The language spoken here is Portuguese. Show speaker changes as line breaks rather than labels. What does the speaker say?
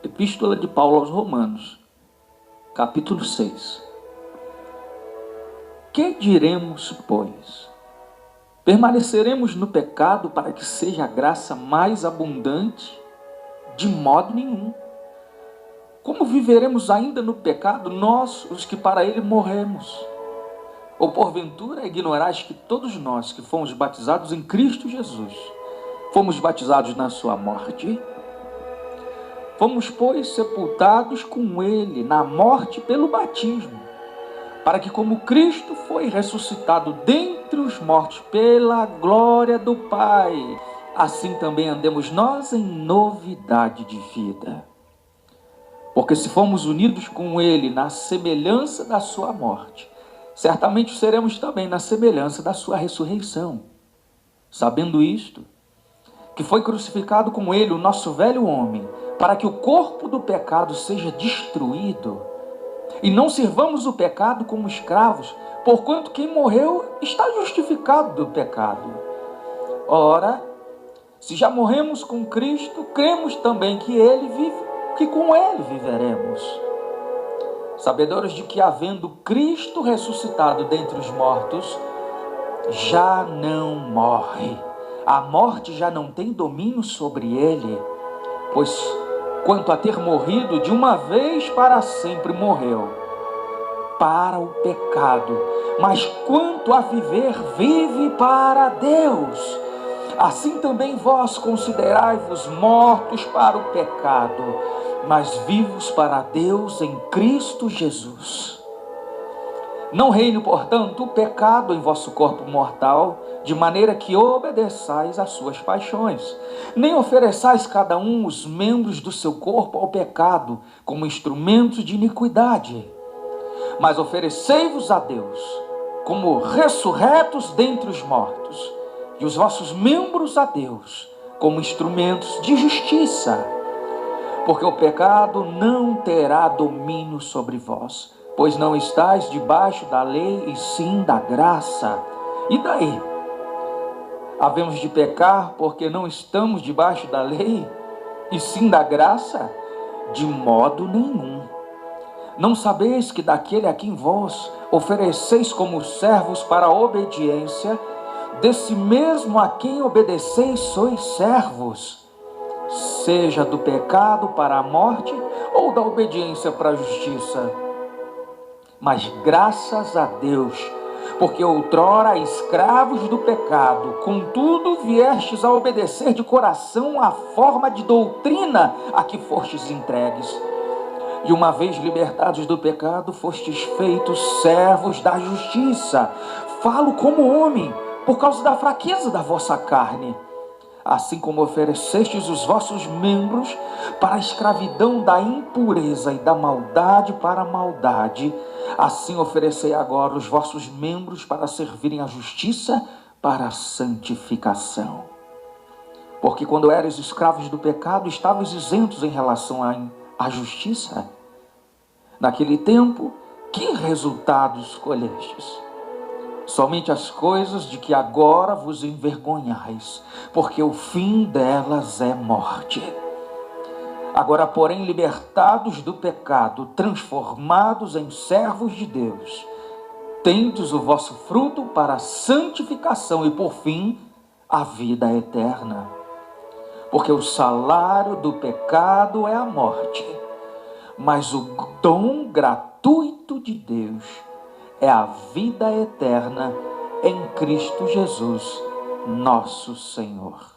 Epístola de Paulo aos Romanos, capítulo 6. Que diremos, pois? Permaneceremos no pecado para que seja a graça mais abundante? De modo nenhum. Como viveremos ainda no pecado, nós, os que para ele morremos? Ou porventura ignorais que todos nós que fomos batizados em Cristo Jesus, fomos batizados na sua morte? Fomos, pois, sepultados com ele na morte pelo batismo, para que, como Cristo foi ressuscitado dentre os mortos pela glória do Pai, assim também andemos nós em novidade de vida. Porque se fomos unidos com ele na semelhança da sua morte, certamente seremos também na semelhança da sua ressurreição. Sabendo isto, que foi crucificado com ele o nosso velho homem, para que o corpo do pecado seja destruído, e não sirvamos o pecado como escravos, porquanto quem morreu está justificado do pecado. Ora, se já morremos com Cristo, cremos também que ele vive, que com ele viveremos. Sabedores de que, havendo Cristo ressuscitado dentre os mortos, já não morre. A morte já não tem domínio sobre ele, pois quanto a ter morrido de uma vez para sempre morreu para o pecado, mas quanto a viver, vive para Deus. Assim também vós considerai-vos mortos para o pecado, mas vivos para Deus em Cristo Jesus. Não reine, portanto, o pecado em vosso corpo mortal, de maneira que obedeçais às suas paixões. Nem ofereçais cada um os membros do seu corpo ao pecado, como instrumentos de iniquidade. Mas oferecei-vos a Deus, como ressurretos dentre os mortos, e os vossos membros a Deus, como instrumentos de justiça. Porque o pecado não terá domínio sobre vós, pois não estáis debaixo da lei, e sim da graça. E daí? Havemos de pecar porque não estamos debaixo da lei, e sim da graça? De modo nenhum. Não sabeis que daquele a quem vós ofereceis como servos para a obediência, desse mesmo a quem obedeceis sois servos, seja do pecado para a morte, ou da obediência para a justiça? Mas graças a Deus, porque outrora escravos do pecado, contudo viestes a obedecer de coração à forma de doutrina a que fostes entregues. E uma vez libertados do pecado, fostes feitos servos da justiça. Falo como homem, por causa da fraqueza da vossa carne. Assim como oferecestes os vossos membros para a escravidão da impureza e da maldade para a maldade, assim oferecei agora os vossos membros para servirem à justiça, para a santificação. Porque quando eres escravos do pecado, estavas isentos em relação à justiça. Naquele tempo, que resultados colhestes? Somente as coisas de que agora vos envergonhais, porque o fim delas é morte. Agora, porém, libertados do pecado, transformados em servos de Deus, tendes o vosso fruto para a santificação e, por fim, a vida eterna. Porque o salário do pecado é a morte, mas o dom gratuito de Deus é a vida eterna em Cristo Jesus, nosso Senhor.